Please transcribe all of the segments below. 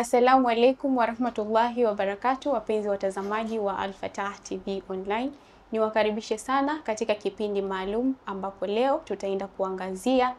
Assalamu alaikum warahmatullahi wabarakatuh, wapenzi watazamaji wa Al-Fatah TV Online. Niwakaribishe sana katika kipindi maalum ambapo leo tutaenda kuangazia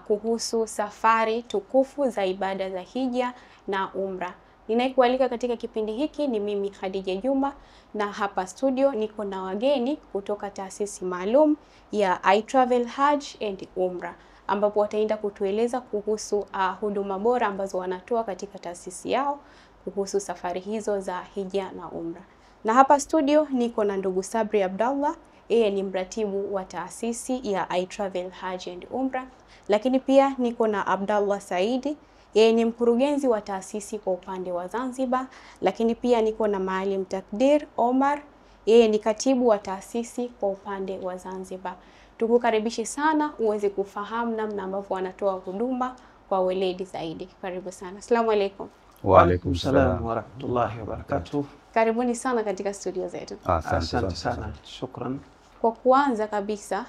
kuhusu safari tukufu za ibada za hija na umra. Ninayekualika katika kipindi hiki ni mimi Khadija Juma, na hapa studio niko na wageni kutoka taasisi maalum ya I Travel Hajj and Umra, ambapo wataenda kutueleza kuhusu huduma bora ambazo wanatoa katika taasisi yao kuhusu safari hizo za hija na umra. Na hapa studio niko na ndugu Sabri Abdallah, yeye ni mratibu wa taasisi ya I Travel Hajj and Umra, lakini pia niko na Abdallah Saidi, yeye ni mkurugenzi wa taasisi kwa upande wa Zanzibar, lakini pia niko na Maalim Takdir Omar, yeye ni katibu wa taasisi kwa upande wa Zanzibar. Tukukaribishe sana uweze kufahamu namna ambavyo wanatoa huduma kwa weledi zaidi. Karibu sana. Asalamu alaykum. Wa alaykum salaam wa rahmatullahi wa barakatuh. Karibuni sana katika studio zetu. Asante sana. Shukran. Kwa kuanza kabisa,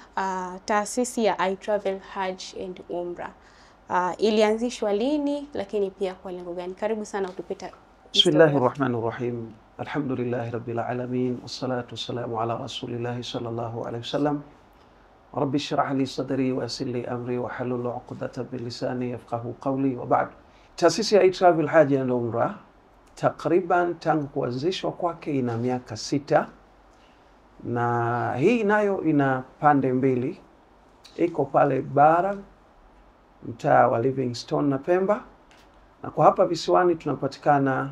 taasisi ya I Travel Hajj and Umra ilianzishwa lini, lakini pia kwa lengo gani? Karibu sana utupita. Bismillahir Rahmanir Rahim. Alhamdulillahi Rabbil Alamin. Wassalatu wassalamu ala Rasulillahi sallallahu alayhi wasallam. Rabbi shrah li sadri wa yassir li amri wa halul 'uqdatan min lisani yafqahu qawli wa ba'd. Taasisi ya I Travel Hajj and Umra takriban tangu kuanzishwa kwake ina miaka 6, na hii nayo ina pande mbili. Iko pale bara mtaa wa Livingstone na Pemba, na kwa hapa visiwani tunapatikana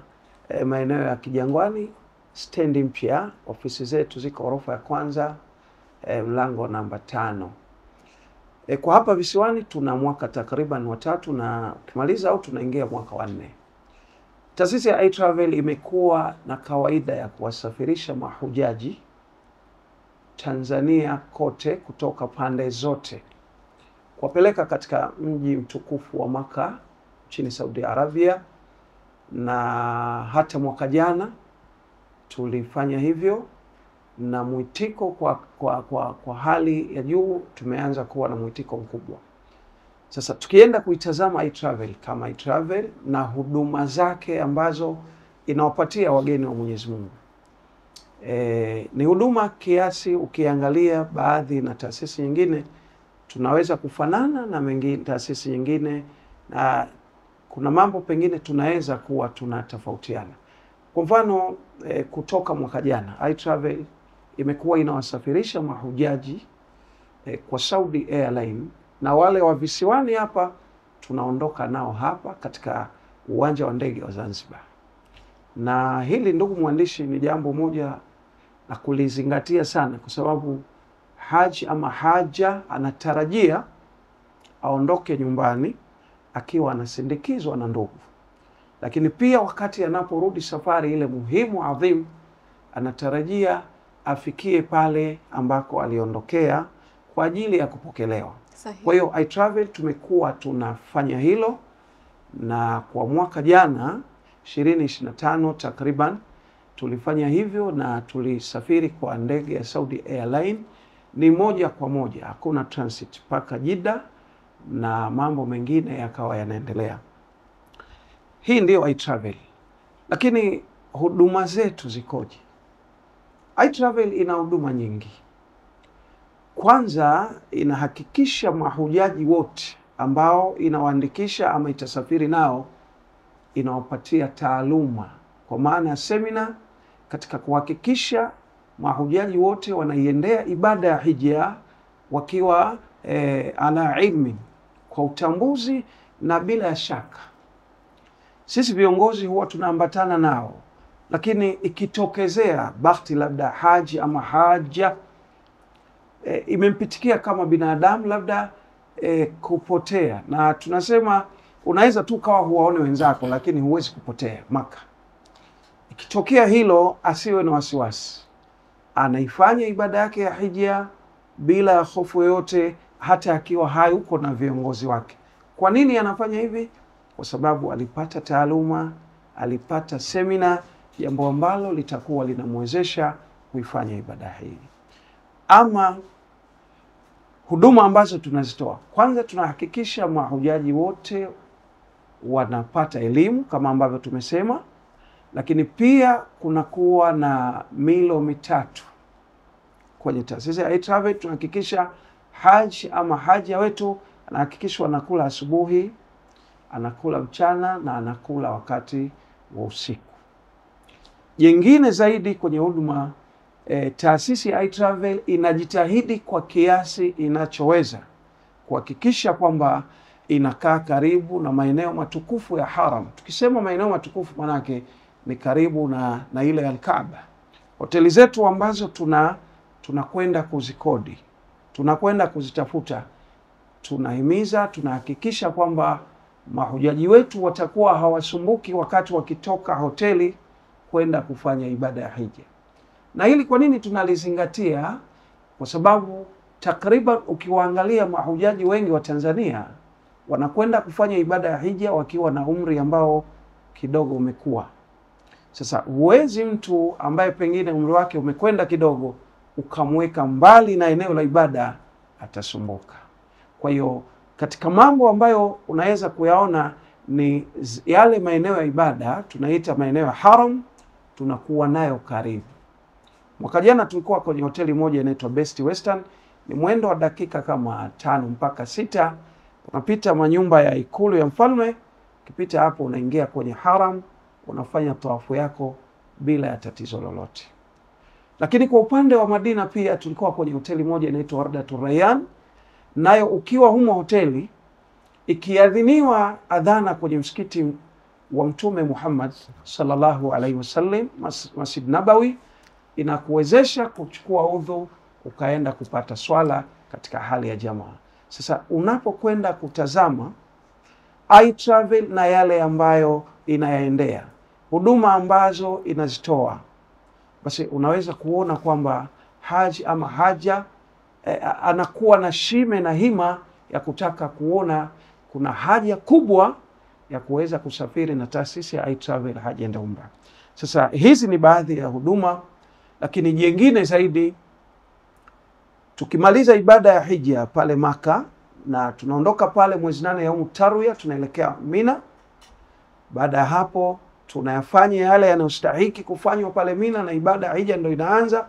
maeneo ya Kijangwani, stendi mpya. Ofisi zetu ziko ghorofa ya kwanza, mlango namba 5. Kwa hapa visiwani tuna mwaka takriban wa 3, na kumaliza au tunaingia mwaka wa 4. Taasisi ya I Travel imekuwa na kawaida ya kuwasafirisha mahujaji Tanzania kote kutoka pande zote, kuwapeleka katika mji mtukufu wa Maka nchini Saudi Arabia, na hata mwaka jana tulifanya hivyo, na mwitiko kwa hali ya juu. Tumeanza kuwa na mwitiko mkubwa. Sasa tukienda kuitazama I Travel kama I Travel na huduma zake ambazo inawapatia wageni wa Mwenyezi Mungu, ni huduma kiasi, ukiangalia baadhi na taasisi nyingine tunaweza kufanana na taasisi nyingine, na kuna mambo pengine tunaweza kuwa tunatofautiana. Kwa mfano, kutoka mwaka jana I Travel imekuwa inawasafirisha mahujaji kwa Saudi Airline, na wale wa visiwani hapa tunaondoka nao hapa katika uwanja wa ndege wa Zanzibar. Na hili, ndugu mwandishi, ni jambo moja na kulizingatia sana, kwa sababu haji ama haja anatarajia aondoke nyumbani akiwa anasindikizwa na ndugu, lakini pia wakati anaporudi safari ile muhimu adhimu, anatarajia afikie pale ambako aliondokea kwa ajili ya kupokelewa. Kwa hiyo I Travel tumekuwa tunafanya hilo, na kwa mwaka jana 2025 takriban tulifanya hivyo, na tulisafiri kwa ndege ya Saudi Airline. Ni moja kwa moja, hakuna transit mpaka Jeddah, na mambo mengine yakawa yanaendelea. Hii ndio I Travel. Lakini huduma zetu zikoje? I Travel ina huduma nyingi. Kwanza, inahakikisha mahujaji wote ambao inawaandikisha ama itasafiri nao, inawapatia taaluma, kwa maana ya semina, katika kuhakikisha mahujaji wote wanaiendea ibada ya hija wakiwa ala ilmi, kwa utambuzi na bila shaka. Sisi viongozi huwa tunaambatana nao, lakini ikitokezea bahati labda haji ama haja imempitikia kama binadamu labda kupotea, na tunasema unaweza tu kawa huwaone wenzako, lakini huwezi kupotea Maka. Ikitokea hilo, asiwe na wasiwasi, anaifanya ibada yake ya hija bila hofu yoyote, hata akiwa hayuko na viongozi wake. Kwa nini anafanya hivi? Kwa sababu alipata taaluma, alipata semina, jambo ambalo litakuwa linamwezesha kuifanya ibada hii. Ama huduma ambazo tunazitoa, kwanza tunahakikisha mahujaji wote wanapata elimu kama ambavyo tumesema, lakini pia kunakuwa na milo mitatu kwenye taasisi ya iTravel. Tunahakikisha haji ama haja wetu anahakikishwa anakula asubuhi, anakula mchana na anakula wakati wa usiku. Jengine zaidi kwenye huduma, taasisi ya iTravel inajitahidi kwa kiasi inachoweza kuhakikisha kwamba inakaa karibu na maeneo matukufu ya haram. Tukisema maeneo matukufu manake ni karibu na ile Al-Kaaba. Hoteli zetu ambazo tunakwenda kuzikodi, tunakwenda kuzitafuta, tunahimiza, tunahakikisha kwamba mahujaji wetu watakuwa hawasumbuki wakati wakitoka hoteli kwenda kufanya ibada ya hija. Na hili kwa nini tunalizingatia? Kwa sababu takriban ukiwaangalia mahujaji wengi wa Tanzania wanakwenda kufanya ibada ya hija wakiwa na umri ambao kidogo umekuwa. Sasa huwezi mtu ambaye pengine umri wake umekwenda kidogo ukamweka mbali na eneo la ibada, atasumbuka. Kwa hiyo katika mambo ambayo unaweza kuyaona ni yale maeneo ya ibada, tunaita maeneo ya haram, tunakuwa nayo karibu. Mwaka jana tulikuwa kwenye hoteli moja inaitwa Best Western, ni mwendo wa dakika kama 5 mpaka 6. Unapita manyumba ya ikulu ya mfalme, ukipita hapo unaingia kwenye haram, unafanya tawafu yako bila ya tatizo lolote. Lakini kwa upande wa Madina pia tulikuwa kwenye hoteli moja inaitwa Wardatul Rayyan, nayo ukiwa humo hoteli, ikiadhiniwa adhana kwenye msikiti wa Mtume Muhammad sallallahu alaihi wasallam, Masjid Nabawi, inakuwezesha kuchukua udhu ukaenda kupata swala katika hali ya jamaa. Sasa unapokwenda kutazama iTravel na yale ambayo inayaendea, huduma ambazo inazitoa, basi unaweza kuona kwamba haji ama haja anakuwa na shime na hima ya kutaka kuona kuna haja kubwa ya kuweza kusafiri na taasisi ya iTravel Haji and Umrah. Sasa hizi ni baadhi ya huduma, lakini jengine zaidi, tukimaliza ibada ya hija pale Maka na tunaondoka pale mwezi 8 ya Tarwiya, tunaelekea Mina. Baada ya hapo tunayafanya yale yanayostahiki kufanywa pale Mina na ibada ya hija ndio inaanza.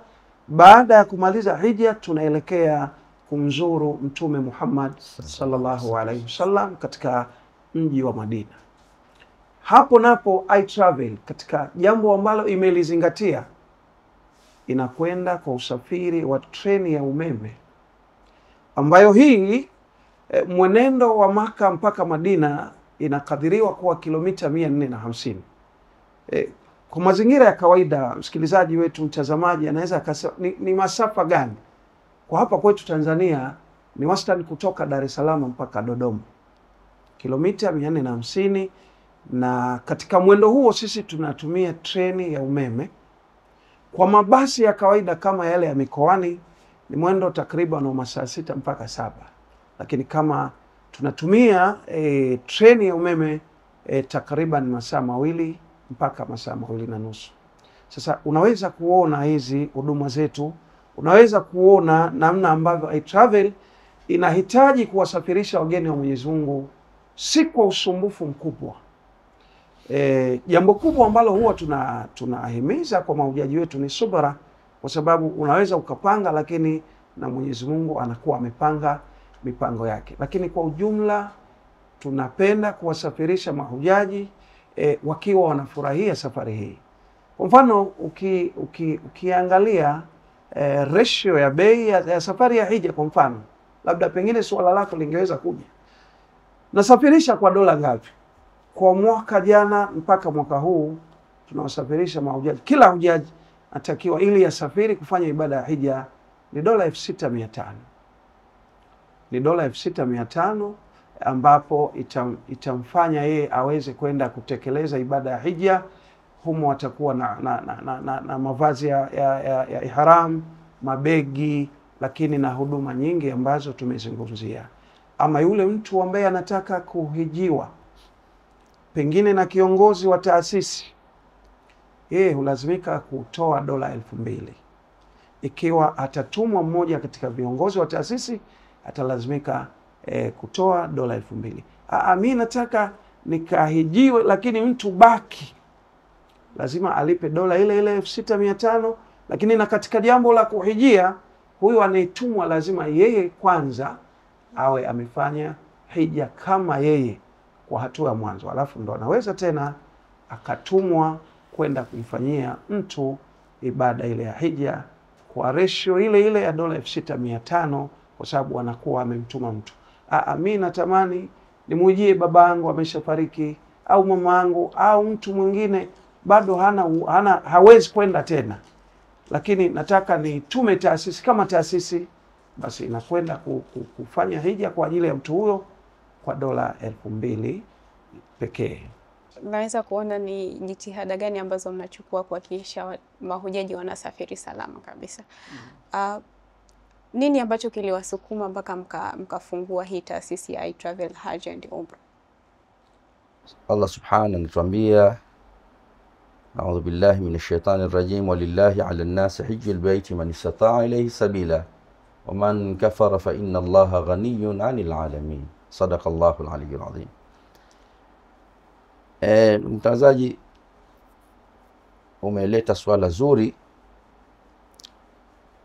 Baada ya kumaliza hija tunaelekea kumzuru Mtume Muhammad sallallahu alaihi wasallam katika mji wa Madina. Hapo napo iTravel katika jambo ambalo imelizingatia, inakwenda kwa usafiri wa treni ya umeme, ambayo hii mwenendo wa Maka mpaka Madina inakadiriwa kuwa kilomita 450. Kwa mazingira ya kawaida, msikilizaji wetu, mtazamaji anaweza akasema ni masafa gani? Kwa hapa kwetu Tanzania ni wastani kutoka Dar es Salaam mpaka Dodoma, kilomita 450, na katika mwendo huo sisi tunatumia treni ya umeme. Kwa mabasi ya kawaida kama yale ya mikoani ni mwendo takriban wa masaa 6 mpaka 7, lakini kama tunatumia treni ya umeme takriban masaa 2 mpaka masaa 2.5. Sasa unaweza kuona hizi huduma zetu, unaweza kuona namna ambavyo iTravel inahitaji kuwasafirisha wageni wa Mwenyezi Mungu si kwa usumbufu mkubwa. Jambo kubwa ambalo huwa tunahimiza kwa mahujaji wetu ni subra, kwa sababu unaweza ukapanga, lakini na Mwenyezi Mungu anakuwa amepanga mipango yake. Lakini kwa ujumla tunapenda kuwasafirisha mahujaji wakiwa wanafurahia safari hii. Kwa mfano ukiangalia ratio ya bei ya safari ya hija, kwa mfano labda pengine swala lako lingeweza kuja, nasafirisha kwa dola ngapi? Kwa mwaka jana mpaka mwaka huu tunawasafirisha mahujaji, kila hujaji atakiwa ili asafiri kufanya ibada ya hija ni dola 6,500. Ni dola 6,500 ambapo itamfanya yeye aweze kwenda kutekeleza ibada ya hija. Humo atakuwa na mavazi ya ihram, mabegi, lakini na huduma nyingi ambazo tumezungumzia. Ama yule mtu ambaye anataka kuhijiwa pengine na kiongozi wa taasisi, yeye hulazimika kutoa dola 2,000. Ikiwa atatumwa mmoja katika viongozi wa taasisi, atalazimika kutoa dola 2,000. Mimi nataka nikahijiwe, lakini mtu baki lazima alipe dola ile ile 6500. Lakini na katika jambo la kuhijia, huyu anayetumwa lazima yeye kwanza awe amefanya hija kama yeye kwa hatua ya mwanzo, alafu ndo anaweza tena akatumwa kwenda kumfanyia mtu ibada ile ya hija kwa ratio ile ile ya dola 6500, kwa sababu anakuwa amemtuma mtu. Mimi natamani nimujie babangu ameshafariki, au mamangu, au mtu mwingine bado hawezi kwenda tena, lakini nataka nitume taasisi kama taasisi, basi inakwenda kufanya hija kwa ajili ya mtu huyo kwa dola 2000 pekee. Naweza kuona ni jitihada gani ambazo mnachukua kuhakikisha mahujaji wanasafiri salama kabisa. Nini ambacho kiliwasukuma mpaka mkafungua hii taasisi ya iTravel Hajj and Umrah? Allah subhanahu anatuambia, a'udhu billahi minash shaitani rajim, walillahi 'ala an-nasi hajjul bayti man istata'a ilayhi sabila wa man kafara fa inna Allaha ghaniyyun 'anil 'alamin. Sadaqa Allahu al-'aliyyul 'azim. Mtangazaji, umeleta swala zuri,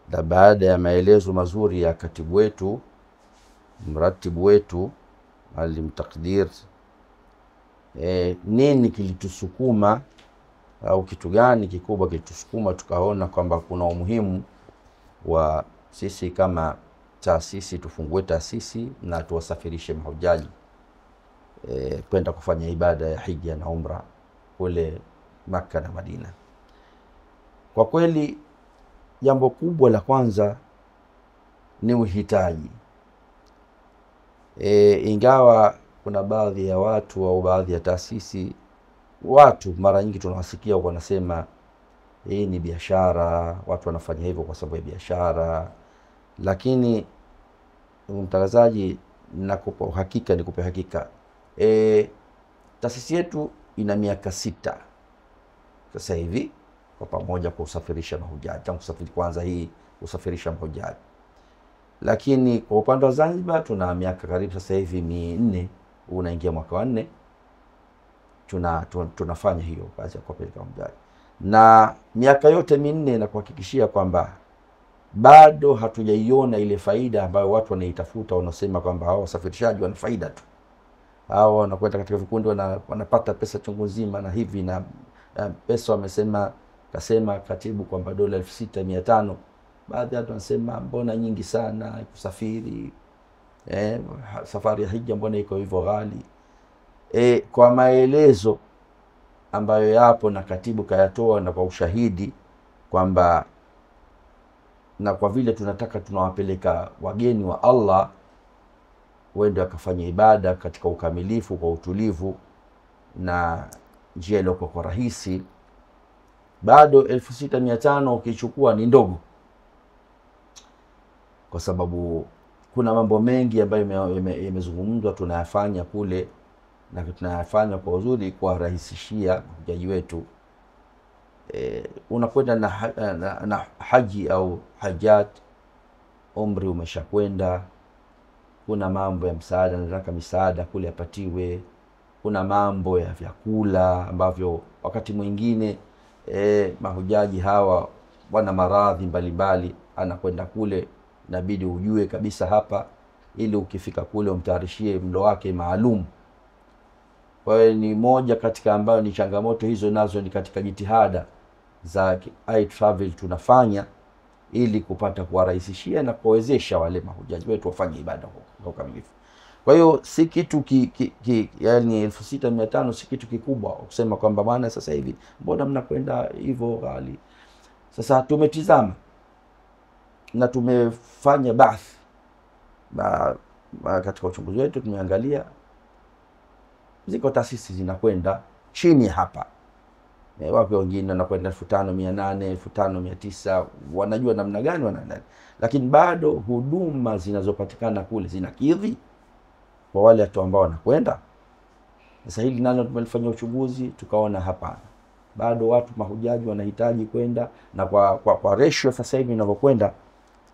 na baada ya maelezo mazuri ya katibu wetu, mratibu wetu Maalim Takdir, nini kilitusukuma au kitu gani kikubwa kilitusukuma tukaona kwamba kuna umuhimu wa sisi kama taasisi tufungue taasisi na tuwasafirishe mahujaji kwenda kufanya ibada ya hija na umra kule Makka na Madina. Kwa kweli jambo kubwa la kwanza ni uhitaji. Ingawa kuna baadhi ya watu au baadhi ya taasisi, watu mara nyingi tunawasikia wanasema hii ni biashara, watu wanafanya hivyo kwa sababu ya biashara, lakini mtangazaji, nakupa uhakika, nikupe hakika, taasisi yetu ina miaka 6 sasa hivi kwa pamoja kusafirisha mahujaji, tangu kusafiri kwanza hii kusafirisha mahujaji. Lakini kwa upande wa Zanzibar tuna miaka karibu sasa hivi 4, unaingia mwaka wa 4 tunafanya hiyo kazi ya kupeleka mahujaji, na miaka yote 4 na kuhakikishia kwamba bado hatujaiona ile faida ambayo watu wanaitafuta, wanasema kwamba hao wasafirishaji wana faida tu, hao wanakwenda katika vikundi wanapata pesa chungu nzima na hivi na pesa. Kasema katibu kwamba dola 6500. Baadhi ya watu wanasema mbona nyingi sana kusafiri, safari ya hija mbona iko hivyo ghali? Kwa maelezo ambayo yapo na katibu kayatoa na kwa ushahidi kwamba, na kwa vile tunataka tunawapeleka wageni wa Allah wende wakafanya ibada katika ukamilifu, kwa utulivu na njia ile kwa rahisi, bado 6500 ukichukua ni ndogo, kwa sababu kuna mambo mengi ambayo yamezungumzwa tunayafanya kule, na tunayafanya kwa uzuri kwa rahisishia mahujaji wetu. Unakwenda na haji au hajat, umri umeshakwenda, kuna mambo ya msaada, nataka misaada kule apatiwe, kuna mambo ya vyakula ambavyo wakati mwingine mahujaji hawa wana maradhi mbalimbali, anakwenda kule inabidi ujue kabisa hapa, ili ukifika kule umtayarishie mlo wake maalum. Kwa hiyo ni moja katika ambayo ni changamoto hizo, nazo ni katika jitihada za iTravel tunafanya ili kupata kuwarahisishia na kuwezesha wale mahujaji wetu wafanye ibada kwa ukamilifu. Kwa hiyo si kitu yani 6500 si kitu kikubwa kusema kwamba bwana sasa hivi mbona mnakwenda hivyo ghali. Sasa tumetizama na tumefanya bahth katika uchunguzi wetu, tumeangalia ziko taasisi zinakwenda chini hapa, wapo wengine wanakwenda 5800, 5900, wanajua namna gani wanaenda, lakini bado huduma zinazopatikana kule zinakidhi kwa wale watu ambao wanakwenda. Sasa hili nalo tumelifanyia uchunguzi, tukaona hapana, bado watu mahujaji wanahitaji kwenda, na kwa ratio sasa hivi inavyokwenda,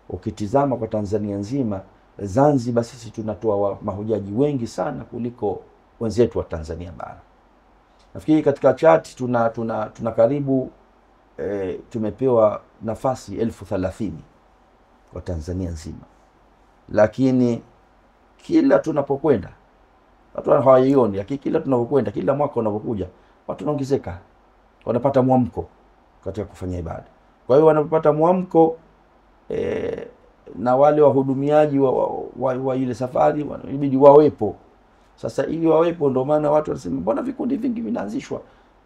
ukitizama kwa Tanzania nzima, Zanzibar sisi tunatoa mahujaji wengi sana kuliko wenzetu wa Tanzania bara. Nafikiri katika chat tuna karibu tumepewa nafasi 1030 kwa Tanzania nzima, lakini kila tunapokwenda watu hawaioni, lakini kila tunapokwenda, kila mwaka unapokuja, watu wanaongezeka, wanapata mwamko katika kufanya ibada. Kwa hiyo wanapopata mwamko na wale wahudumiaji wa ile safari inabidi wawepo. Sasa ili wawepo, ndio maana watu wanasema mbona vikundi vingi vinaanzishwa?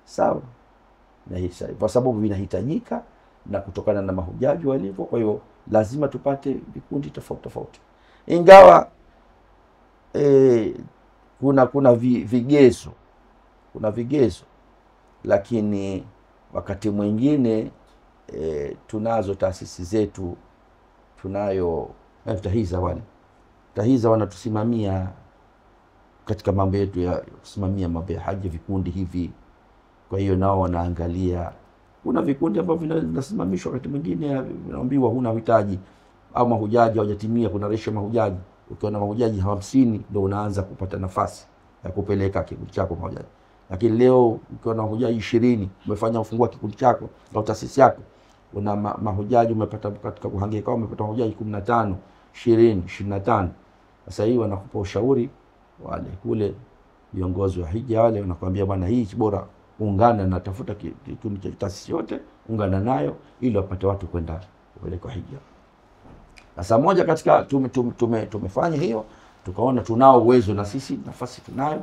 Sawa, na hii kwa sababu vinahitajika na kutokana na mahujaji walivyo. Kwa hiyo lazima tupate vikundi tofauti tofauti, ingawa kuna vigezo, lakini wakati mwingine tunazo taasisi zetu, tunayo TAHIZA wanatusimamia katika mambo yetu ya kusimamia mambo ya haji, vikundi hivi. Kwa hiyo nao wanaangalia, kuna vikundi ambavyo vinasimamishwa wakati mwingine, vinaambiwa huna uhitaji au mahujaji hawajatimia, kuna ratio mahujaji. Ukiona mahujaji 50 ndio unaanza kupata nafasi ya kupeleka kikundi chako mahujaji. Lakini leo ukiona mahujaji 20 umefanya ufungua kikundi chako au taasisi yako, una mahujaji umepata katika kuhangaika, umepata mahujaji 15, 20, 25. Sasa hii wanakupa ushauri wale kule viongozi wa hija, wale wanakuambia bwana, hii bora ungana na tafuta kikundi cha taasisi yote, ungana nayo ili wapate watu kwenda kupeleka hija. Sasa moja katika tumefanya hiyo, tukaona tunao uwezo na sisi, nafasi tunayo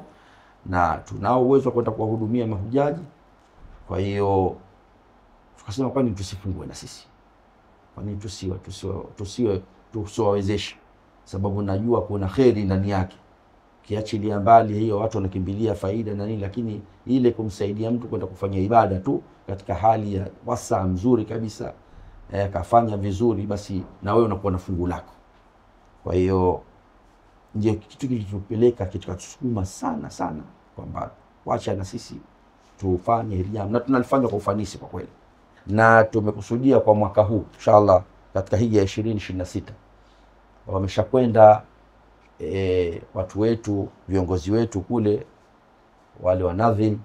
na tunao uwezo kwenda kuwahudumia mahujaji. Kwa hiyo tukasema kwani tusifungue na sisi? Kwani tusiwawezeshe? Sababu najua kuna kheri ndani yake. Kiachilia mbali hiyo watu wanakimbilia faida na nini, lakini ile kumsaidia mtu kwenda kufanya ibada tu katika hali ya wasaa mzuri kabisa, kafanya vizuri, basi na wewe unakuwa na fungu lako. Kwa hiyo ndio kitu kilitupeleka kikatusukuma sana kwamba wacha na sisi tufanye hija, na tunalifanya kwa ufanisi kwa kweli. Na tumekusudia kwa mwaka huu inshallah katika hija ya 2026 wameshakwenda watu wetu, viongozi wetu kule, wale wanadhim,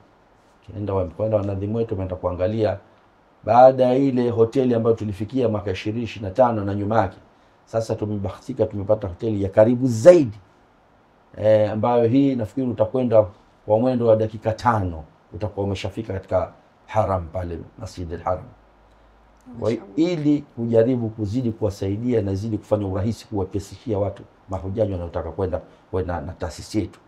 wamekwenda wanadhim wetu, wameenda kuangalia baada ya ile hoteli ambayo tulifikia mwaka 2025 na nyuma yake. Sasa tumebahatika, tumepata hoteli ya karibu zaidi, ambayo hii nafikiri utakwenda kwa mwendo wa dakika 5 utakuwa umeshafika katika haram pale, Masjid al-Haram. Ili kujaribu kuzidi kuwasaidia na zidi kufanya urahisi, kuwapesishia watu mahujaji wanaotaka kwenda na taasisi yetu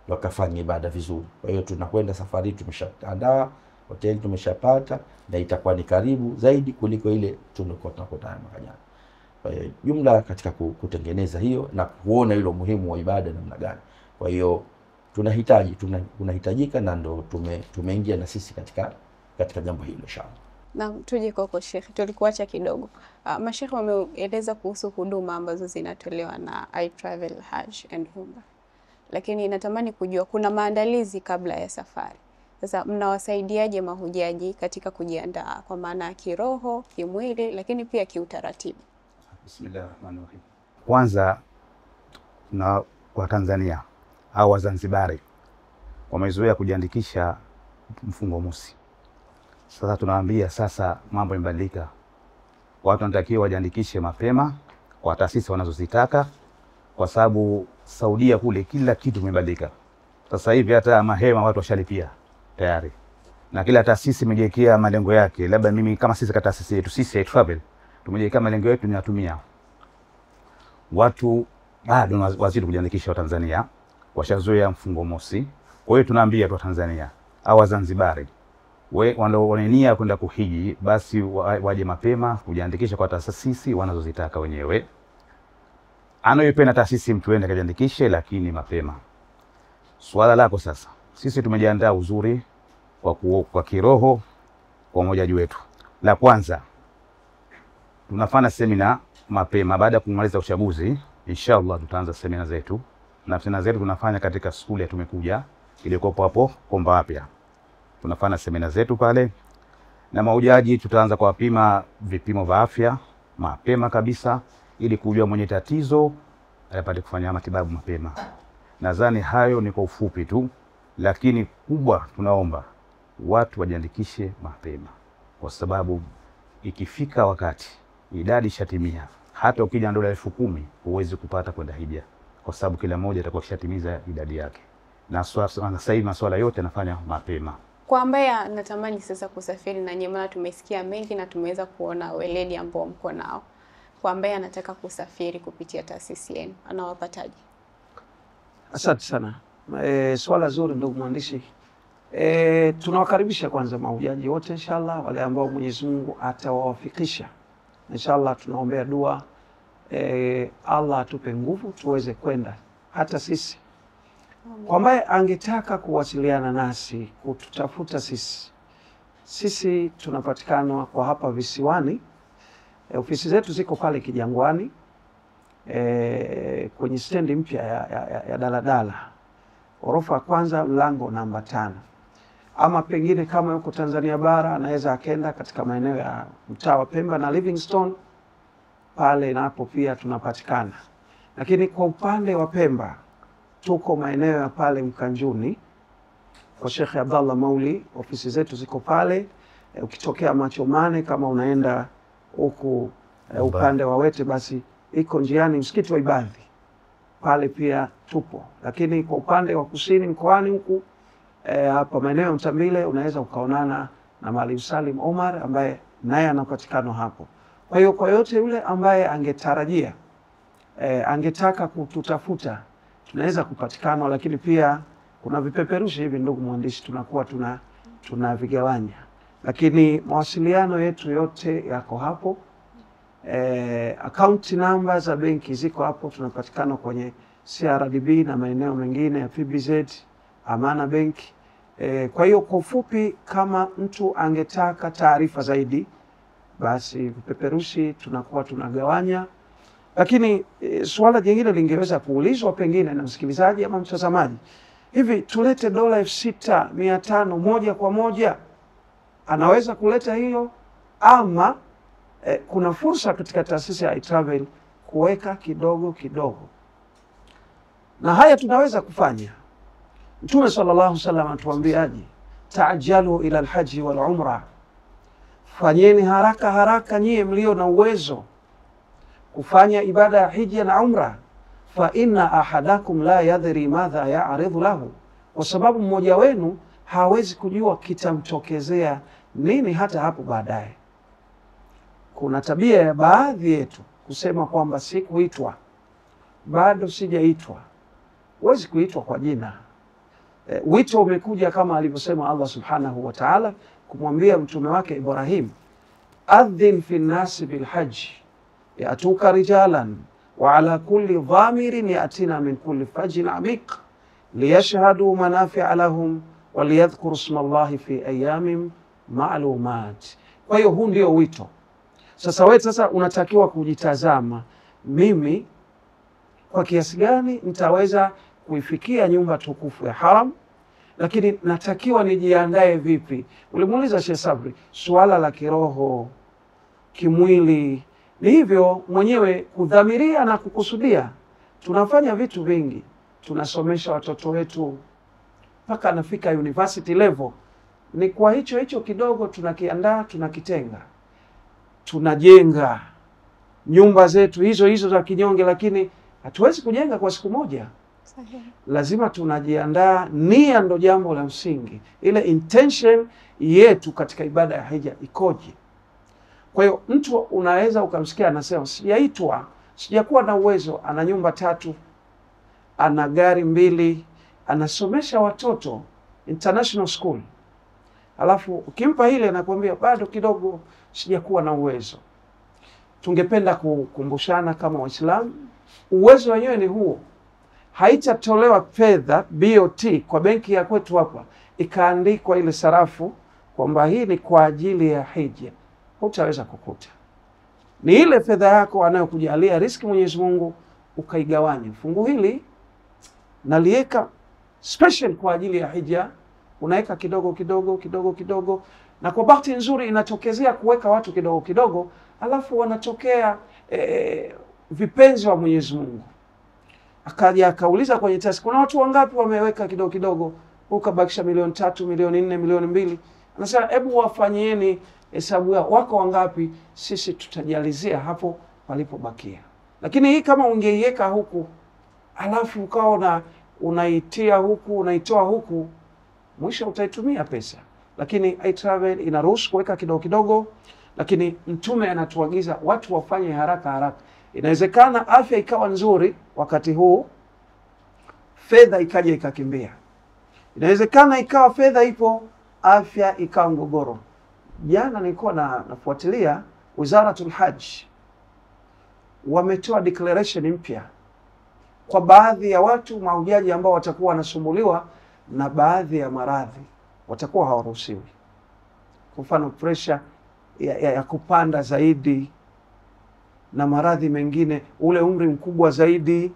wakafanya ibada vizuri. Kwa hiyo tunakwenda safari, tumeshaandaa hoteli, tumeshapata, na itakuwa ni karibu zaidi kuliko ile tulikuwa tunakwenda mwaka jana. Kwa hiyo jumla katika kutengeneza hiyo na kuona ile muhimu wa ibada namna gani. Kwa hiyo tunahitajika na ndo tumeingia na sisi katika jambo hilo inshallah. Na tuje kwako Sheikh, tulikuacha kidogo. Masheikh wameeleza kuhusu huduma ambazo zinatolewa na iTravel Hajj and Umrah. Lakini natamani kujua kuna maandalizi kabla ya safari. Sasa mnawasaidiaje mahujaji katika kujiandaa kwa maana kiroho, kimwili, lakini pia kiutaratibu? Bismillahirrahmanirrahim. Kwanza na kwa Tanzania au Wazanzibari wamezoea kujiandikisha mfungo mosi. Sasa tunawaambia sasa mambo yamebadilika. Watu wanatakiwa wajiandikishe mapema kwa taasisi wanazozitaka, kwa sababu Saudia kule kila kitu kimebadilika. Sasa hivi hata mahema watu washalipia tayari. Na kila taasisi imejiwekea malengo yake. Labda mimi kama sisi kama taasisi yetu, sisi iTravel, tumejiwekea malengo yetu, tunatumia watu bado wazidi kujiandikisha wa Tanzania, washazoea mfungo mosi. Kwa hiyo tunaambia tu Tanzania au Wazanzibari wanaonia kwenda kuhiji, basi waje mapema kujiandikisha kwa taasisi wanazozitaka wenyewe. Anayopenda taasisi mtu aende kujiandikishe, lakini mapema. Swala lako sasa, sisi tumejiandaa uzuri kwa kiroho kwa mahujaji wetu. La kwanza, tunafanya semina mapema baada ya kumaliza uchaguzi. Inshallah tutaanza semina zetu, na semina zetu tunafanya katika skuli ya Tumekuja iliyokuwa hapo Komba Wapya. Tunafanya semina zetu pale, na mahujaji tutaanza kuwapima vipimo vya afya mapema kabisa, ili kujua mwenye tatizo apate kufanya matibabu mapema. Nadhani hayo ni kwa ufupi tu, lakini kubwa tunaomba watu wajiandikishe mapema, kwa sababu ikifika wakati idadi shatimia, hata ukija na dola 10,000 huwezi kupata kwenda hija, kwa sababu kila mmoja atakuwa kishatimiza idadi yake, na sasa hivi masuala yote yanafanya mapema. Kwa ambaye anatamani sasa kusafiri na nyinyi, maana tumesikia mengi na tumeweza kuona weledi ambao mko nao, kwa ambaye anataka kusafiri kupitia taasisi yenu anawapataje? Asante sana. Swala zuri ndugu mwandishi. Tunawakaribisha kwanza mahujaji wote inshallah, wale ambao Mwenyezi Mungu atawawafikisha. Inshallah tunaombea dua Allah atupe nguvu tuweze kwenda. Hata sisi kwa ambaye angetaka kuwasiliana nasi, kututafuta sisi tunapatikana kwa hapa visiwani. Ofisi zetu ziko pale Kijangwani, kwenye stendi mpya ya daladala, orofa ya kwanza, mlango namba 5. Ama pengine kama yuko Tanzania bara anaweza akenda katika maeneo ya mtaa wa Pemba na Livingstone, pale napo pia tunapatikana. Lakini kwa upande wa Pemba tuko maeneo ya pale Mkanjuni kwa Sheikh Abdallah Mauli, ofisi zetu ziko pale. Ukitokea Machomane kama unaenda huku upande wa Wete, basi iko njiani msikiti wa Ibadhi, pale pia tupo. Lakini kwa upande wa kusini mkoani huku hapa maeneo ya Mtambile unaweza ukaonana na Mwalimu Salim Omar ambaye naye anapatikana hapo. Kwa hiyo kwa yote yule ambaye angetarajia angetaka kututafuta tunaweza kupatikana, lakini pia kuna vipeperushi hivi ndugu mwandishi tunakuwa tunavigawanya, lakini mawasiliano yetu yote yako hapo. Account number za benki ziko hapo, tunapatikana kwenye CRDB na maeneo mengine ya PBZ, Amana Bank. Kwa hiyo kwa ufupi, kama mtu angetaka taarifa zaidi, basi vipeperushi tunakuwa tunagawanya. Lakini swala jingine lingeweza kuulizwa pengine na msikilizaji ama mtazamaji, hivi tulete dola 6,500 moja kwa moja? Anaweza kuleta hiyo, ama kuna fursa katika taasisi ya iTravel kuweka kidogo kidogo, na haya tunaweza kufanya. Mtume sallallahu alaihi wasallam atuambiaje? Ta'jalu ila alhaji wal umra, fanyeni haraka haraka nyie mlio na uwezo kufanya ibada ya hija na umra. Fa inna ahadakum la yadhri madha ya'ridhu lahu, kwa sababu mmoja wenu hawezi kujua kitamtokezea nini hata hapo baadaye. Kuna tabia ya baadhi yetu kusema kwamba sikuitwa, bado sijaitwa. Huwezi kuitwa kwa jina. Wito umekuja kama alivyosema Allah subhanahu wa ta'ala kumwambia mtume wake Ibrahim, adhin fi nnasi bilhaji yatuka rijalan wa ala kulli dhamirin yatina min kulli fajin amiq liyashhadu manafi'a lahum wa liyadhkuru isma Allahi fi ayamin ma'lumat. Kwa hiyo huu ndio wito. Sasa wewe unatakiwa kujitazama, mimi kwa kiasi gani nitaweza kuifikia nyumba tukufu ya haram, lakini natakiwa nijiandae vipi? Ulimuuliza Sheikh Sabri swala la kiroho, kimwili, ni hivyo mwenyewe kudhamiria na kukusudia. Tunafanya vitu vingi, tunasomesha watoto wetu mpaka anafika university level, ni kwa hicho kidogo tunakiandaa, tunakitenga. Tunajenga nyumba zetu hizo za kinyonge, lakini hatuwezi kujenga kwa siku moja. Lazima tunajiandaa. Nia ndo jambo la msingi, ile intention yetu katika ibada ya hija ikoje. Kwa hiyo mtu unaweza ukamsikia anasema sijaitwa, sijakuwa na uwezo, ana nyumba 3, ana gari 2, anasomesha watoto international school, alafu ukimpa ile anakuambia bado kidogo sijakuwa na uwezo. Tungependa kukumbushana kama Waislamu, uwezo wenyewe ni huo. Haitatolewa fedha BOT kwa benki ya kwetu hapa ikaandikwa ile sarafu kwamba hii ni kwa ajili ya hija, hutaweza kukuta. Ni ile fedha yako anayokujalia riziki Mwenyezi Mungu, ukaigawanya. Fungu hili naliweka special kwa ajili ya hija, unaweka kidogo kidogo, na kwa bahati nzuri inatokezea kuweka watu kidogo kidogo, alafu wanatokea vipenzi wa Mwenyezi Mungu. akaja akauliza kwenye taasisi, kuna watu wangapi wameweka kidogo kidogo, ukabakisha milioni 3, milioni 4, milioni 2. Anasema hebu wafanyieni hesabu yao, wako wangapi, sisi tutajalizia hapo palipobakia. Lakini hii kama ungeiweka huku alafu ukawa unaitia huku unaitoa huku, mwisho utaitumia pesa. Lakini iTravel inaruhusu kuweka kidogo kidogo, lakini Mtume anatuagiza watu wafanye haraka haraka. Inawezekana afya ikawa nzuri wakati huu, fedha ikaja ikakimbia. Inawezekana ikawa fedha ipo, afya ikawa mgogoro. Jana nilikuwa nafuatilia Wizaratul Hajj wametoa declaration mpya kwa baadhi ya watu mahujaji ambao watakuwa wanasumbuliwa na baadhi ya maradhi, watakuwa hawaruhusiwi. Kwa mfano pressure ya kupanda zaidi na maradhi mengine, ule umri mkubwa zaidi.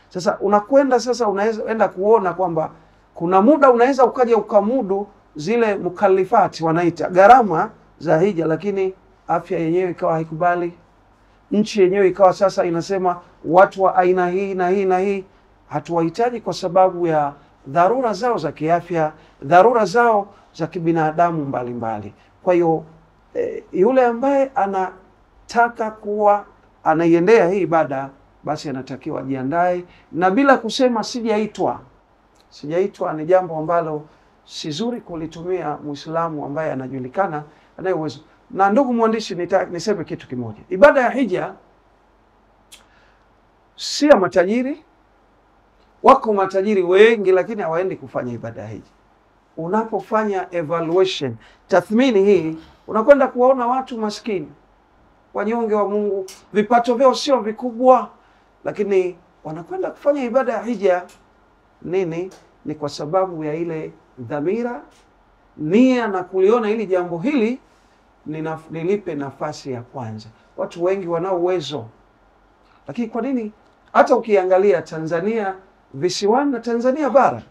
Sasa unakwenda sasa, unaweza kuona kwamba kuna muda unaweza ukaja ukamudu zile mukalifati wanaita gharama za hija, lakini afya yenyewe ikawa haikubali. Nchi yenyewe ikawa sasa inasema watu wa aina hii na hii na hii hatuwahitaji kwa sababu ya dharura zao za kiafya, dharura zao za kibinadamu mbalimbali. Kwa hiyo yule ambaye anataka kuwa anaiendea hii ibada, basi anatakiwa ajiandae, na bila kusema sijaitwa ni jambo ambalo si zuri kulitumia Muislamu ambaye anajulikana, anaye uwezo. Na ndugu mwandishi, niseme kitu kimoja. Ibada ya hija si ya matajiri. Wako matajiri wengi lakini hawaendi kufanya ibada ya hija. Unapofanya evaluation, tathmini hii, unakwenda kuwaona watu maskini, wanyonge wa Mungu, vipato vyao sio vikubwa, lakini wanakwenda kufanya ibada ya hija. Nini? Ni kwa sababu ya ile dhamira, nia, na kuliona hili jambo hili nilipe nafasi ya kwanza. Watu wengi wanao uwezo, lakini kwa nini? Hata ukiangalia Tanzania visiwani na Tanzania bara,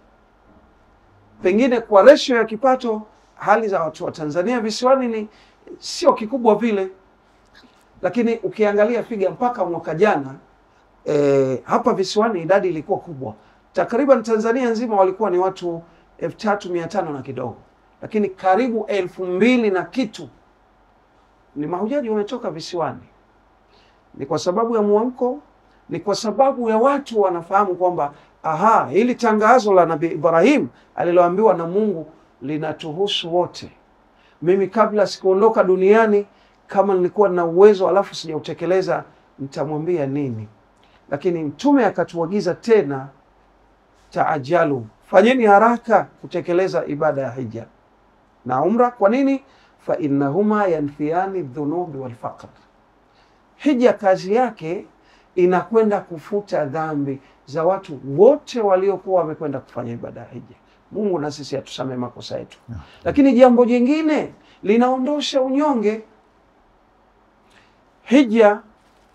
pengine kwa ratio ya kipato, hali za watu wa Tanzania visiwani ni sio kikubwa vile, lakini ukiangalia piga mpaka mwaka jana hapa visiwani idadi ilikuwa kubwa. Takriban Tanzania nzima walikuwa ni watu 3500 na kidogo, lakini karibu 2000 na kitu ni mahujaji wametoka visiwani. Ni kwa sababu ya mwamko, ni kwa sababu ya watu wanafahamu kwamba hili tangazo la Nabii Ibrahim aliloambiwa na Mungu linatuhusu wote. Mimi kabla sikuondoka duniani, kama nilikuwa na uwezo alafu sijautekeleza, nitamwambia nini? Lakini Mtume akatuagiza tena, taajalu, fanyeni haraka kutekeleza ibada ya hija na umra. Kwa nini? Fa innahuma yanfiyani dhunubi wal faqr. Hija kazi yake inakwenda kufuta dhambi za watu wote waliokuwa wamekwenda kufanya ibada ya hija. Mungu na sisi atusamee makosa yetu. Lakini jambo jingine, linaondosha unyonge. Hija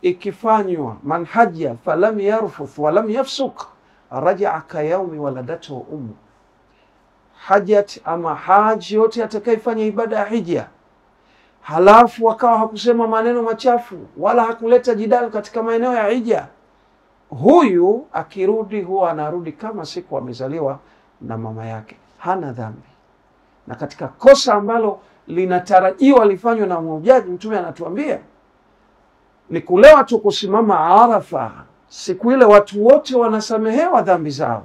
ikifanywa, man hajja falam yarfuth walam yafsuk rajaa ka yaumi waladatu ummu. Hajat ama haji yote atakayefanya ibada ya hija halafu akawa hakusema maneno machafu wala hakuleta jidal katika maeneo ya hija, huyu akirudi huwa anarudi kama siku amezaliwa na mama yake, hana dhambi. Na katika kosa ambalo linatarajiwa lifanywe na mhujaji, Mtume anatuambia ni kule watu kusimama Arafa. Siku ile watu wote wanasamehewa dhambi zao.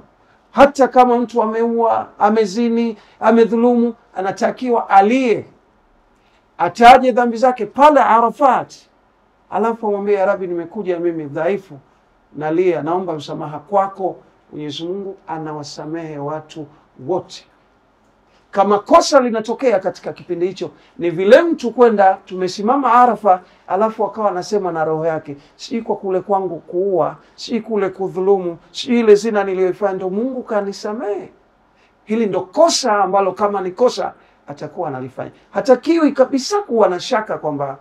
Hata kama mtu ameua, amezini, amedhulumu, anatakiwa alie, ataje dhambi zake pale Arafat, alafu amwambie, ya Rabbi, nimekuja mimi dhaifu, nalia, naomba msamaha kwako. Mwenyezi Mungu anawasamehe watu wote. Kama kosa linatokea katika kipindi hicho, ni vile mtu kwenda, tumesimama Arafa, alafu akawa anasema na roho yake, si kwa kule kwangu kuua, si kule kudhulumu, si ile zina niliyoifanya ndio Mungu kanisamehe. Hili ndo kosa ambalo kama ni kosa atakuwa analifanya. Hatakiwi kabisa kuwa na shaka kwamba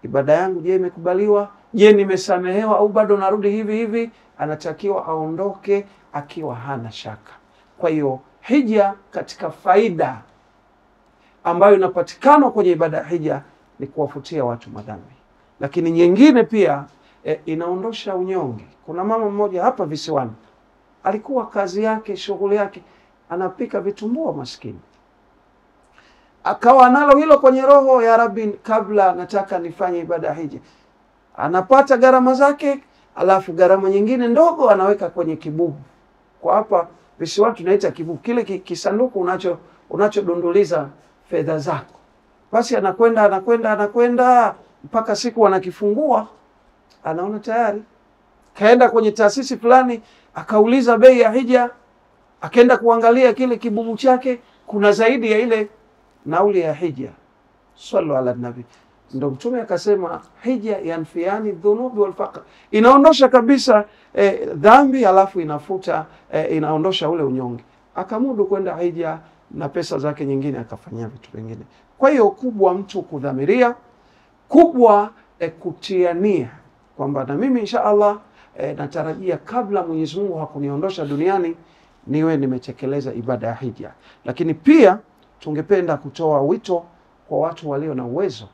ibada yangu, je, imekubaliwa? Je, nimesamehewa au bado narudi hivi hivi? Anatakiwa aondoke akiwa hana shaka. Kwa hiyo hija, katika faida ambayo inapatikana kwenye ibada ya hija ni kuwafutia watu madhambi. Lakini nyingine pia inaondosha unyonge. Kuna mama mmoja hapa visiwani, alikuwa kazi yake, shughuli yake, anapika vitumbua maskini. Akawa nalo hilo kwenye roho, ya Rabbi, kabla nataka nifanye ibada ya hija. Anapata gharama zake, alafu gharama nyingine ndogo anaweka kwenye kibubu. Kwa hapa visiwani tunaita kibubu, kile kisanduku unachodunduliza fedha zako. Basi anakwenda mpaka siku anakifungua, anaona tayari kaenda kwenye taasisi fulani, akauliza bei ya hija, akaenda kuangalia kile kibubu chake, kuna zaidi ya ile nauli ya hija. Sallu ala nabi. Ndio Mtume akasema hija yanfiani dhunubi wal faqr, inaondosha kabisa dhambi, alafu inafuta inaondosha ule unyonge. Akamudu kwenda hija na pesa zake nyingine akafanyia vitu vingine. Kwa hiyo kubwa mtu kudhamiria, kubwa kutia nia kwamba na mimi insha Allah natarajia kabla Mwenyezi Mungu hakuniondosha duniani niwe nimetekeleza ibada ya hija. Lakini pia tungependa kutoa wito kwa watu walio na uwezo.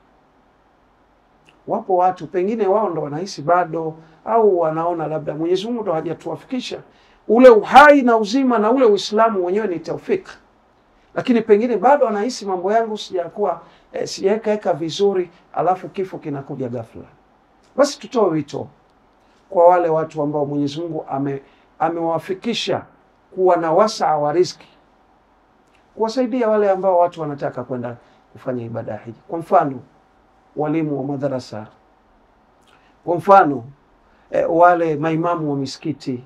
Wapo watu pengine wao ndo wanahisi bado, au wanaona labda Mwenyezi Mungu ndo hajatuwafikisha ule uhai na uzima, na ule Uislamu wenyewe ni taufiki, lakini pengine bado anahisi mambo yangu sijaweka vizuri, alafu kifo kinakuja ghafla. Basi tutoe wito kwa wale watu ambao Mwenyezi Mungu amewafikisha kuwa na wasaa wa riziki, kuwasaidia wale ambao watu wanataka kwenda kufanya ibada ya hija. Kwa mfano walimu wa madrasa, kwa mfano wale maimamu wa misikiti,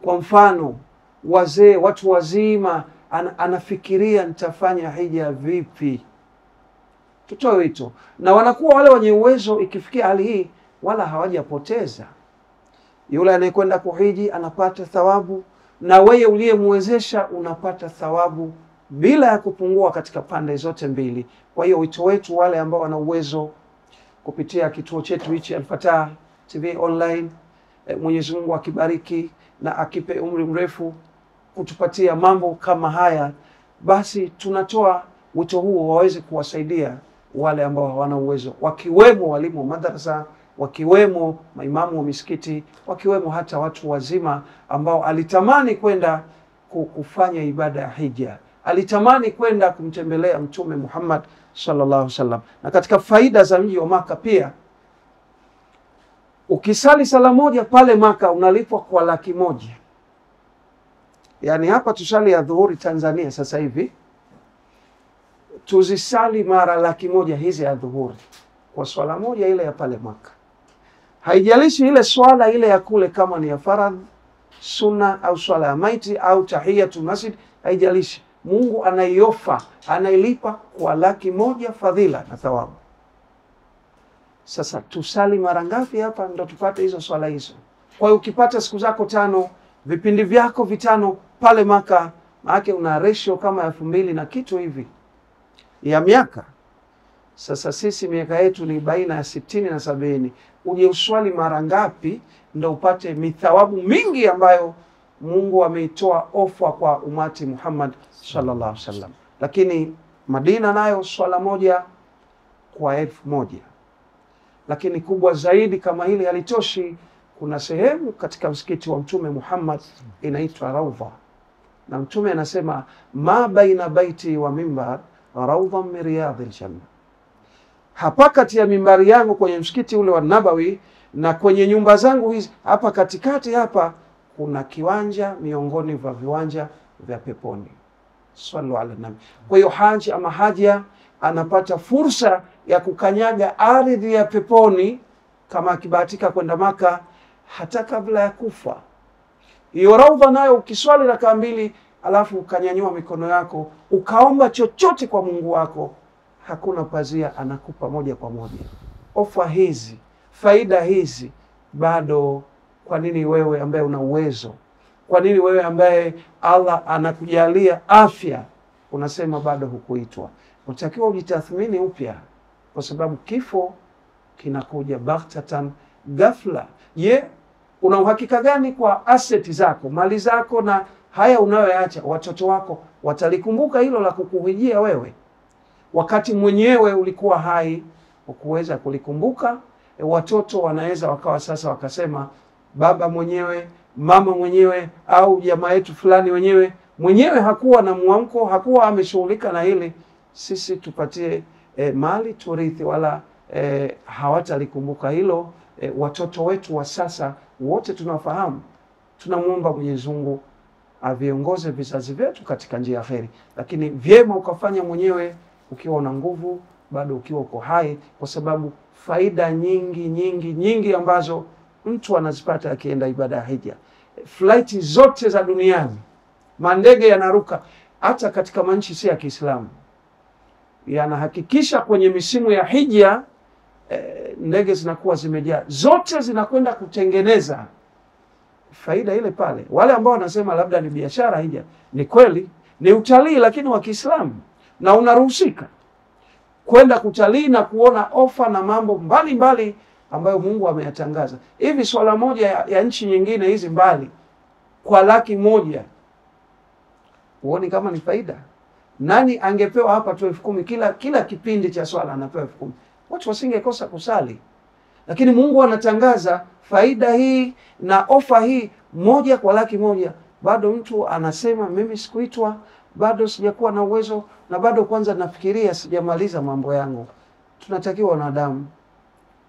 kwa mfano wazee, watu wazima, anafikiria nitafanya hija vipi. Tutoe wito, na wanakuwa wale wenye uwezo, ikifikia hali hii wala hawajapoteza. Yule anayekwenda kuhiji anapata thawabu, na wewe uliyemwezesha unapata thawabu bila ya kupungua katika pande zote mbili. Kwa hiyo wito wetu wale ambao wana uwezo kupitia kituo chetu hichi Al-Fatah TV Online, Mwenyezi Mungu akibariki na akipe umri mrefu kutupatia mambo kama haya, basi tunatoa wito huo waweze kuwasaidia wale ambao hawana uwezo, wakiwemo walimu wa madrasa, wakiwemo maimamu wa misikiti, wakiwemo hata watu wazima ambao alitamani kwenda kufanya ibada ya hija, alitamani kwenda kumtembelea Mtume Muhammad sallallahu alaihi wasallam. Na katika faida za mji wa Maka pia, ukisali sala moja pale Maka unalipwa kwa 100,000. Yani hapa tusali ya dhuhuri Tanzania sasa hivi, tuzisali mara 100,000 hizi ya dhuhuri kwa swala moja ile ya pale Maka. Haijalishi ile swala ile ya kule kama ni ya faradh, sunna, au swala ya maiti, au tahiyatul masjid, haijalishi. Mungu anaiofa, anailipa kwa 100,000 fadhila na thawabu. Sasa tusali mara ngapi hapa ndo tupate hizo swala hizo? Kwa hiyo ukipata siku zako 5, vipindi vyako 5 pale Maka, maana una ratio kama 2000 na kitu hivi ya miaka. Sasa sisi miaka yetu ni baina ya 60 na 70. Uje uswali mara ngapi ndo upate mithawabu mingi ambayo Mungu ameitoa ofa kwa umati Muhammad sallallahu alaihi wasallam. Lakini Madina nayo swala moja kwa 1000. Lakini kubwa zaidi kama hili halitoshi, kuna sehemu katika msikiti wa Mtume Muhammad inaitwa Raudha, na Mtume anasema ma baina baiti wa mimbar raudha min riyadhil janna. Hapa kati ya mimbari yangu kwenye msikiti ule wa Nabawi na kwenye nyumba zangu hizi hapa katikati hapa kuna kiwanja miongoni vya viwanja vya peponi. Sallu ala nabi. Kwa hiyo haji ama haja anapata fursa ya kukanyaga ardhi ya peponi kama akibahatika kwenda Maka hata kabla ya kufa. Hiyo Raudha nayo ukiswali rakaa 2 alafu ukanyanyua mikono yako ukaomba chochote kwa Mungu wako, hakuna pazia, anakupa moja kwa moja. Ofa hizi, faida hizi, bado kwa nini wewe ambaye una uwezo, kwa nini wewe ambaye Allah anakujalia afya unasema bado hukuitwa? Unatakiwa ujitathmini upya, kwa sababu kifo kinakuja baghtatan, ghafla. Je, una uhakika gani kwa asset zako, mali zako na haya unayoacha? Watoto wako watalikumbuka hilo la kukuhijia wewe, wakati mwenyewe ulikuwa hai ukuweza kulikumbuka? watoto wanaweza wakawa sasa wakasema baba mwenyewe, mama mwenyewe, au jamaa yetu fulani mwenyewe hakuwa na mwamko, hakuwa ameshughulika na hili, sisi tupatie mali turithi, wala hawatalikumbuka hilo. Watoto wetu wa sasa wote tunafahamu, tunamuomba Mwenyezi Mungu aviongoze vizazi vyetu katika njia ya kheri, lakini vyema ukafanya mwenyewe ukiwa una nguvu, bado ukiwa uko hai, kwa sababu faida nyingi ambazo mtu anazipata akienda ibada ya hija. Flight zote za duniani, mandege yanaruka hata katika manchi si ya Kiislamu, yanahakikisha kwenye misimu ya hija ndege zinakuwa zimejaa, zote zinakwenda kutengeneza faida ile pale. Wale ambao wanasema labda ni biashara hija, ni kweli ni utalii, lakini wa Kiislamu, na unaruhusika kwenda kutalii na kuona ofa na mambo mbalimbali ambayo Mungu ameyatangaza. Hivi swala moja ya nchi nyingine hizi mbali kwa $100,000, huoni kama ni faida? Nani angepewa hapa tu 10,000 kila kipindi cha swala anapewa 10,000? Watu wasingekosa kusali. Lakini Mungu anatangaza faida hii na ofa hii moja kwa $100,000. Bado mtu anasema mimi sikuitwa, bado sijakuwa na uwezo, na bado kwanza nafikiria sijamaliza mambo yangu. Tunatakiwa wanadamu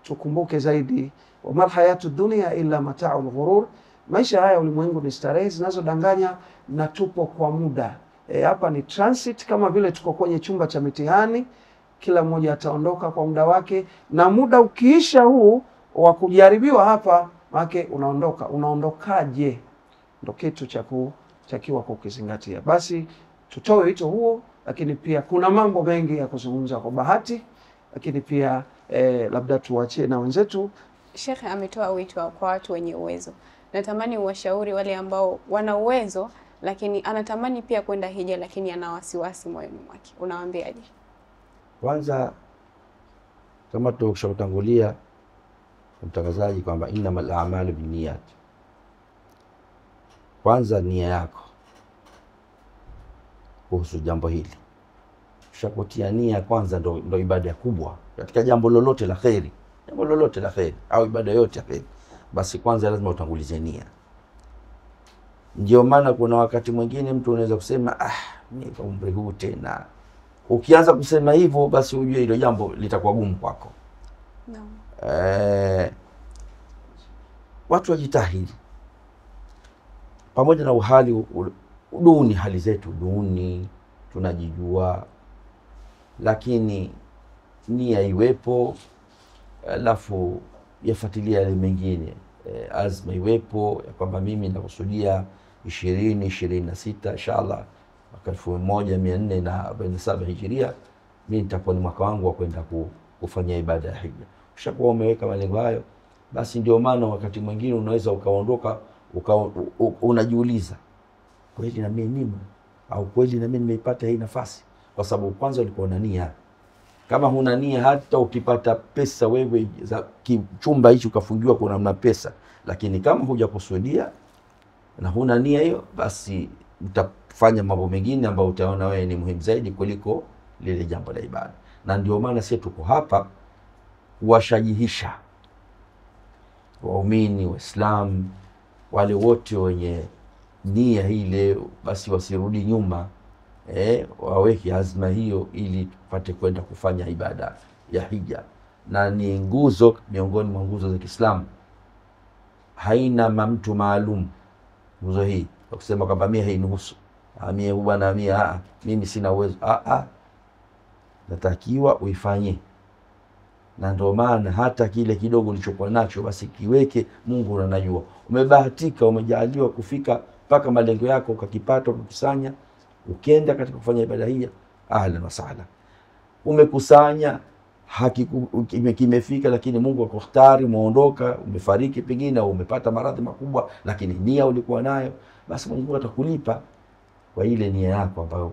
tukumbuke zaidi, wamal hayatu dunia illa mata'ul ghurur, maisha haya ulimwengu ni starehe zinazodanganya, na tupo kwa muda. Hapa ni transit, kama vile tuko kwenye chumba cha mitihani, kila mmoja ataondoka kwa muda wake, na muda ukiisha huu wa kujaribiwa hapa, make unaondoka. Unaondokaje? Ndio kitu cha kutakiwa kukizingatia. Basi tutoe wito huo, lakini pia kuna mambo mengi ya kuzungumza kwa bahati, lakini pia labda tuachie na wenzetu. Sheikh ametoa wito kwa watu wenye uwezo. Natamani uwashauri wale ambao wana uwezo lakini anatamani pia kwenda hija, lakini ana wasiwasi moyoni mwake, unawaambiaje? Kwanza, kama tulishatangulia mtangazaji kwamba innamal a'malu binniyat, kwanza nia yako kuhusu jambo hili. Ushapotia nia kwanza, ndo ibada kubwa katika jambo lolote la kheri, au ibada yote ya kheri, basi kwanza lazima utangulize nia. Ndio maana kuna wakati mwingine mtu unaweza kusema ni kwa umri huu tena. Ukianza kusema hivyo, basi ujue hilo jambo litakuwa gumu kwako. Watu wajitahidi, pamoja na uhali duni, hali zetu duni, tunajijua, lakini nia iwepo, alafu yafuatilia yale mengine. Azma iwepo ya kwamba mimi nakusudia 2026 inshallah mwaka 1447 hijiria, mimi nitakuwa ni mwaka wangu wa kwenda kufanya ibada ya hija. Ushakuwa umeweka malengo hayo, basi ndio maana wakati mwingine unaweza ukaondoka unajiuliza, kweli na mimi nimo, au kweli na mimi nimeipata hii nafasi? Kwa sababu kwanza ulikuwa na nia. Kama huna nia, hata ukipata pesa wewe za chumba hicho ukafungiwa kwa namna pesa, lakini kama hujakusudia na huna nia hiyo, basi utafanya mambo mengine ambayo utaona wewe ni muhimu zaidi kuliko lile jambo la ibada. Na ndio maana sisi tuko hapa kuwashajihisha waumini, Waislamu, wale wote wenye nia ile, basi wasirudi nyuma, waweke azma hiyo ili tupate kwenda kufanya ibada ya hija. Na ni nguzo miongoni mwa nguzo za Kiislamu, haina mtu maalum nguzo hii kwa kusema kwamba mimi hainihusu, mimi bwana, mimi sina uwezo. Natakiwa uifanye. Na ndio maana hata kile kidogo ulichokuwa nacho, basi kiweke. Mungu anajua umebahatika, umejaliwa kufika mpaka malengo yako, ukakipata, ukakusanya, ukienda katika kufanya ibada hii, ahlan wa sahlan. Umekusanya, kimefika, lakini Mungu akakhtari, umeondoka, umefariki pengine, au umepata maradhi makubwa, lakini nia ulikuwa nayo, basi Mungu atakulipa kwa ile nia yako ambayo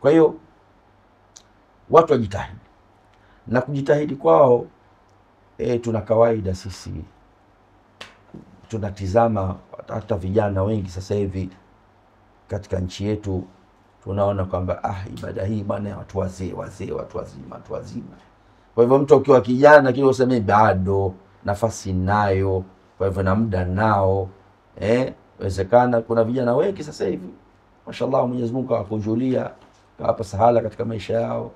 Kwa hiyo watu wajitahidi, na kujitahidi kwao, tuna kawaida sisi tunatizama hata vijana wengi sasa hivi katika nchi yetu, tunaona kwamba ibada hii bwana ya watu wazee, watu wazima. Kwa hivyo mtu ukiwa kijana kile useme bado nafasi nayo, kwa hivyo na muda nao, wezekana kuna vijana wengi sasa hivi mashallah Mwenyezi Mungu akujulia hapa sahala katika maisha yao,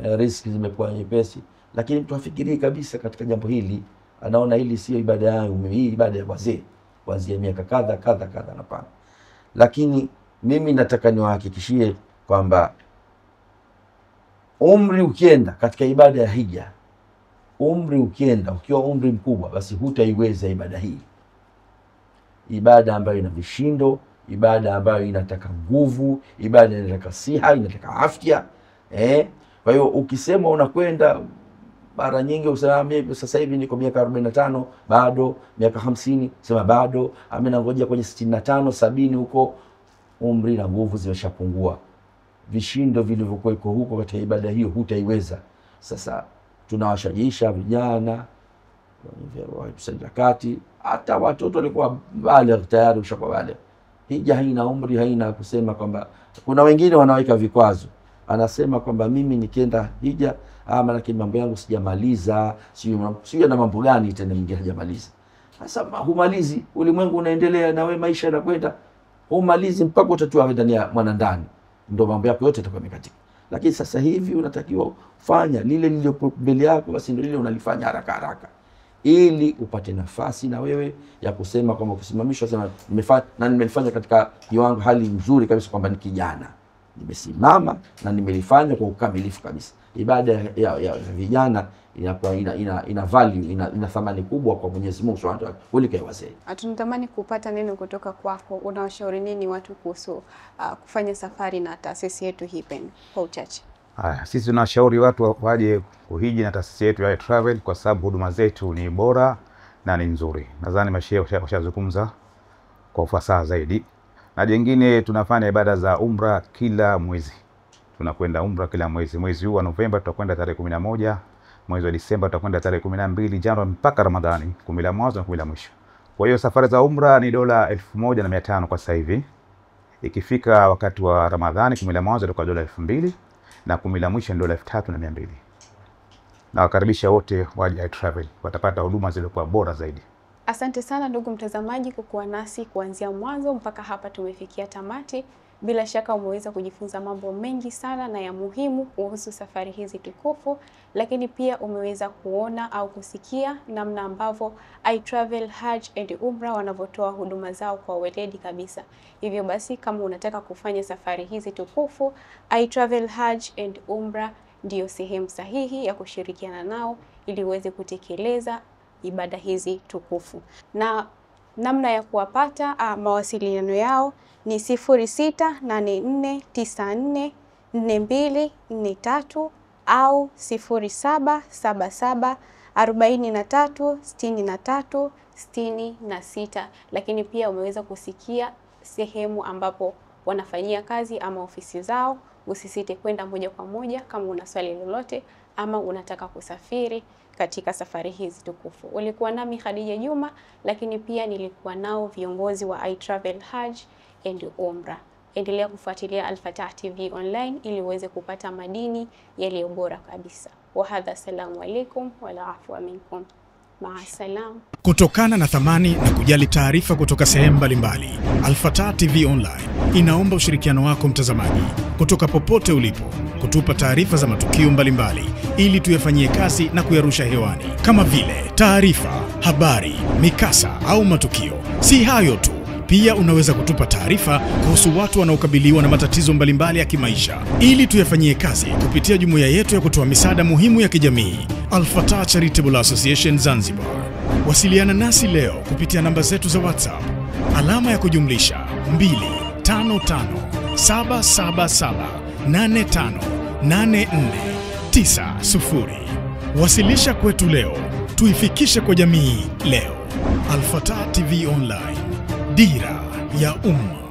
riziki zimekuwa nyepesi, lakini mtu afikirii kabisa katika jambo hili, anaona hili sio ibada yangu, hii ibada ya wazee kuanzia miaka kadha na pana. Lakini mimi nataka niwahakikishie kwamba umri ukienda katika ibada ya hija, umri ukienda ukiwa umri mkubwa, basi hutaiweza ibada hii. Ibada ambayo ina vishindo, ibada ambayo inataka nguvu, ibada inataka siha, inataka afya. Kwa hiyo ukisema unakwenda mara nyingi usema sasa hivi niko miaka 45 bado, miaka 50 sema bado, amena ngoja kwenye 65 70 huko, umri na nguvu zimeshapungua. Vishindo vilivyokuwa huko katika ibada hiyo hutaiweza. Sasa tunawashajiisha vijana wakati, hata watoto walikuwa baligh tayari, ushakuwa baligh. Hija haina umri, haina kusema kwamba, kuna wengine wanaweka vikwazo, anasema kwamba mimi nikienda hija maana mambo yangu sijamaliza, sio na mambo gani tena mwingine hajamaliza. Sasa humalizi, ulimwengu unaendelea na wewe maisha yanakwenda, humalizi mpaka utatua ndani ya mwanandani, ndio mambo yako yote yatakuwa mekatika. Lakini sasa hivi unatakiwa kufanya lile lililopo mbele yako, basi ndio lile unalifanya haraka ili upate nafasi na wewe ya kusema kwamba kusimamishwa, sema nimefanya na nimelifanya katika kiwango hali nzuri kabisa, kwamba ni kijana nimesimama na nimelifanya kwa ukamilifu kabisa. Ibada ya vijana inakuwa ina value, ina thamani kubwa kwa Mwenyezi Mungu Subhanahu wa Ta'ala kuliko wazee. Tunatamani kupata neno kutoka kwako, unawashauri nini watu kuhusu kufanya safari na taasisi yetu hii PEN kwa uchache? Sisi tunashauri watu waje kuhiji na taasisi yetu ya iTravel kwa sababu huduma zetu ni bora na ni nzuri. Nadhani mashehe washazungumza kwa ufasaha zaidi. Na jingine, tunafanya ibada za umra kila mwezi. Tunakwenda umra kila mwezi. Mwezi huu wa Novemba tutakwenda tarehe 11, mwezi wa Disemba tutakwenda tarehe 12, Januari mpaka Ramadhani, 10 la mwanzo na 10 la mwisho. Kwa hiyo safari za umra ni dola 1500 kwa sasa hivi. Ikifika wakati wa Ramadhani, 10 la mwanzo itakuwa dola 2000 na 10 la mwisho ni dola 3200. Na wakaribisha wote waje iTravel, watapata huduma zilizokuwa bora zaidi. Asante sana ndugu mtazamaji kwa kuwa nasi kuanzia mwanzo mpaka hapa tumefikia tamati. Bila shaka umeweza kujifunza mambo mengi sana na ya muhimu kuhusu safari hizi tukufu, lakini pia umeweza kuona au kusikia namna ambavyo iTravel Hajj and Umrah wanavyotoa huduma zao kwa weledi kabisa. Hivyo basi, kama unataka kufanya safari hizi tukufu, iTravel Hajj and Umrah ndiyo sehemu sahihi ya kushirikiana nao ili uweze kutekeleza ibada hizi tukufu. Na namna ya kuwapata, mawasiliano yao ni 0684944243 au 0777436366. Lakini pia umeweza kusikia sehemu ambapo wanafanyia kazi ama ofisi zao. Usisite kwenda moja kwa moja kama una swali lolote ama unataka kusafiri katika safari hizi tukufu. Ulikuwa nami Khadija Juma, lakini pia nilikuwa nao viongozi wa iTravel Hajj and Umrah. Endelea kufuatilia Al-Fatah TV online ili uweze kupata madini yaliyo bora kabisa. Wa hadha, assalamu alaikum wala afwa minkum. Maasalam. Kutokana na thamani na kujali taarifa kutoka sehemu mbalimbali, Al-Fatah TV online inaomba ushirikiano wako mtazamaji, kutoka popote ulipo, kutupa taarifa za matukio mbalimbali ili tuyafanyie kazi na kuyarusha hewani, kama vile taarifa, habari, mikasa au matukio. Si hayo tu, pia unaweza kutupa taarifa kuhusu watu wanaokabiliwa na matatizo mbalimbali ya kimaisha ili tuyafanyie kazi kupitia jumuiya yetu ya kutoa misaada muhimu ya kijamii, Al-Fatah Charitable Association Zanzibar. Wasiliana nasi leo kupitia namba zetu za WhatsApp alama ya kujumlisha 255777858490. Wasilisha kwetu leo, tuifikishe kwa jamii leo. Al-Fatah TV online, dira ya umma.